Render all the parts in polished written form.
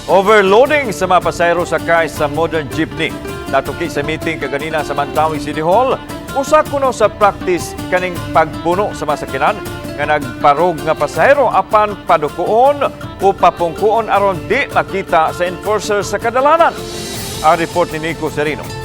Overloading sa mga pasayro sakay sa modern jeepney. Natuki sa meeting kaganina sa Mantawi City Hall. Usa kuno sa practice kaning pagpuno sa masakinan nga nagparog nga pasahero apan padukuon o papungkuon aron di makita sa enforcer sa kadalanan. Ang report ni Nico Serino.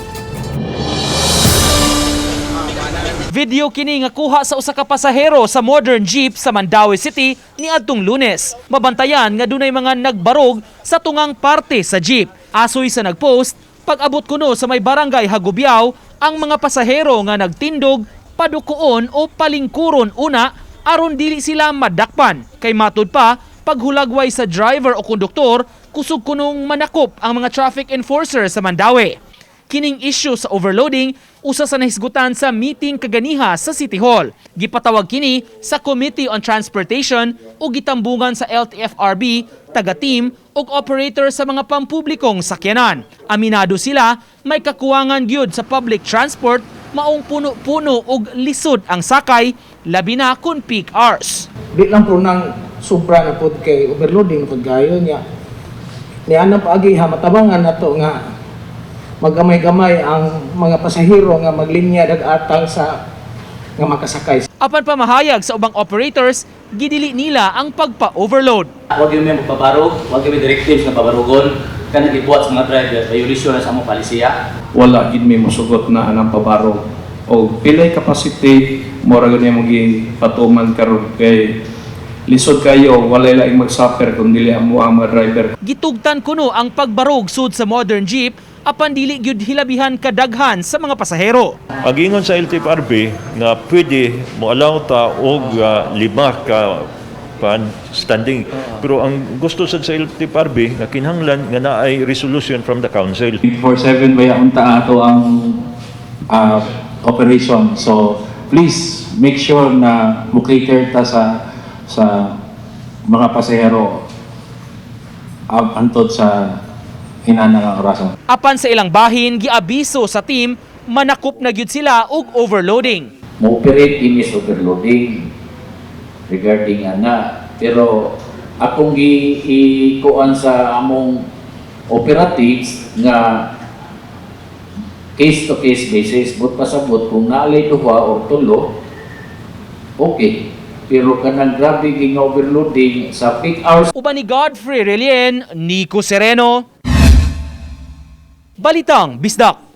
Video kini nga kuha sa usa ka pasahero sa modern jeep sa Mandaue City niadtong Lunes. Mabantayan nga dunay mga nagbarog sa tungang parte sa jeep. Asoy sa nagpost, pag-abot kuno sa may barangay Hagubiao, ang mga pasahero nga nagtindog, padukuon o palingkuron una aron dili sila madakpan. Kay matud pa, paghulagway sa driver o konduktor, kusog kunong manakop ang mga traffic enforcer sa Mandaue. Kining issue sa overloading, usa sa nahisgutan sa meeting kaganiha sa City Hall. Gipatawag kini sa Committee on Transportation o gitambungan sa LTFRB, taga-team o operator sa mga pampublikong sakyanan. Aminado sila, may kakuwangan gyud sa public transport, maong puno-puno og lisod ang sakay, labi na kun peak hours. Di lang po nang sobra na po kay overloading po gayo niya. Niya na paagi ha matabangan na to nga magamay-gamay ang mga pasahero nga maglinya dag-atang sa nga makasakay. Apan pamahayag sa ubang operators, gidili nila ang pagpa-overload. Huwag yung may magpabarog, huwag yung may directives na pabarugon, kanang ibuhat sa mga driver, violation na sa mga palisiya. Wala gid may mosugot na anang pabarog. O pilay capacity, mora gani maging patuman karon kay lisod kayo, walay laing mag-suffer kung dili amo ang mga driver. Gitugtan kuno ang pagbarog sud sa modern jeep, apan dili gyud hilabihan kadaghan sa mga pasahero. Agingon sa LTFRB nga pwede mo allow ta og 5 ka standing, pero ang gusto sad sa LTFRB nga kinahanglan nga naay resolution from the council. 4/7 baya unta ato ang operation, so please make sure na mo-cater ta sa mga pasahero antod sa hinanang orasan. Apan sa ilang bahin, giabiso sa team, manakop na gyud sila og overloading. Mo-operate inis overloading regarding ana. Pero akong ikuan sa among operatives nga case-to-case basis, but pasabot kung naalay duha o tulo, okay. Pero kanang grabe nga overloading sa peak hours. Uban ni Godfrey Relien, Nico Sereno, Balitang Bisdak.